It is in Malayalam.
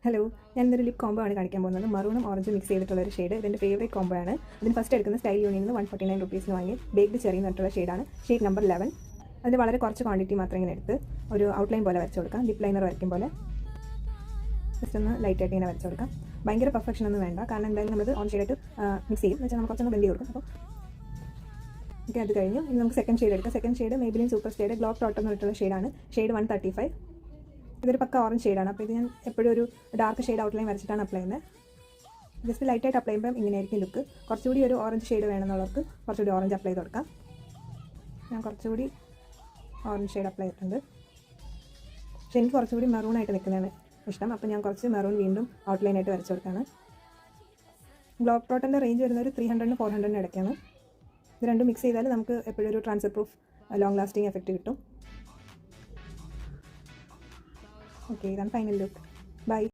ഹലോ, ഞാനൊരു ലിപ് കോംബോ ആണ് കാണിക്കാൻ പോകുന്നത്. മറൂണും ഓറഞ്ചും മിക്സ് ചെയ്തിട്ടുള്ള ഒരു ഷെയ്ഡ്. ഇതിൻ്റെ ഫേവറേറ്റ് കോംബോ ആണ്. ഇതിന് ഫസ്റ്റ് എടുക്കുന്ന സ്റ്റൈൽ യൂണിയനിൽ നിന്ന് 149 റുപ്പീസിന് വാങ്ങി ബേക്ക്ഡ് ചെറി എന്ന് പറഞ്ഞിട്ടുള്ള ഷെയ്ഡാണ്. Shade number 11. അതിന് വളരെ കുറച്ച് ക്വാണ്ടിറ്റി മാത്രം ഇങ്ങനെ എടുത്ത് ഒരു ഔട്ട്ലൈൻ പോലെ വരച്ച് കൊടുക്കാം. ലിപ് ലൈനർ വരയ്ക്കും പോലെ ജസ്റ്റ് ഒന്ന് ലൈറ്റായിട്ട് ഇങ്ങനെ വരച്ച് കൊടുക്കാം. ഭയങ്കര പെർഫെക്ഷൻ ഒന്നും വേണ്ട, കാരണം എന്തായാലും നമ്മൾ ഓൺ ഷെയ്ഡായിട്ട് മിക്സ് ചെയ്യും. എന്ന് വെച്ചാൽ നമുക്ക് കുറച്ചൊന്ന് ബ്ലെൻഡ് ചെയ്ത് കൊടുക്കും. അപ്പോൾ ഓക്കെ, അത് കഴിഞ്ഞു. ഇനി നമുക്ക് സെക്കൻഡ് ഷെയ്ഡ് എടുക്കാം. സെക്കൻഡ് ഷെയ്ഡ് മേബിലിൻ സൂപ്പർ സ്റ്റേയുടെ ഗ്ലോ ടോട്ടം എന്ന് പറഞ്ഞിട്ടുള്ള ഷെയ്ഡാണ്. ഷെയ്ഡ് 135. ഇതൊരു പക്ക ഓറഞ്ച് ഷെയ്ഡാണ്. അപ്പോൾ ഇത് ഞാൻ എപ്പോഴും ഒരു ഡാർക്ക് ഷെയ്ഡ് ഔട്ട്ലൈൻ വരച്ചിട്ടാണ് അപ്ലൈ ചെയ്യുന്നത്. ജസ്റ്റ് ലൈറ്റായിട്ട് അപ്ലൈ ചെയ്യുമ്പോൾ ഇങ്ങനെയായിരിക്കും ലുക്ക്. കുറച്ചുകൂടി ഒരു ഓറഞ്ച് ഷെയ്ഡ് വേണമെന്നുള്ളവർക്ക് കുറച്ചുകൂടി ഓറഞ്ച് അപ്ലൈ ചെയ്ത് കൊടുക്കാം. ഞാൻ കുറച്ചുകൂടി ഓറഞ്ച് ഷെയ്ഡ് അപ്ലൈ ചെയ്തിട്ടുണ്ട്. പക്ഷേ എനിക്ക് കുറച്ചുകൂടി മെറൂണായിട്ട് നിൽക്കുന്നതാണ് ഇഷ്ടം. അപ്പോൾ ഞാൻ കുറച്ച് മെറൂൺ വീണ്ടും ഔട്ട്ലൈനായിട്ട് വരച്ച് കൊടുക്കുകയാണ്. ഗ്ലോ ടോട്ടൻ്റെ റേഞ്ച് വരുന്നത് ഒരു 300-നും 400-നും ഇടയ്ക്കാണ്. ഇത് രണ്ടും മിക്സ് ചെയ്താൽ നമുക്ക് എപ്പോഴും ഒരു transfer proof long lasting effect കിട്ടും. ഓക്കെ, ഇതാണ് ഫൈനൽ ലുക്ക്. ബൈ.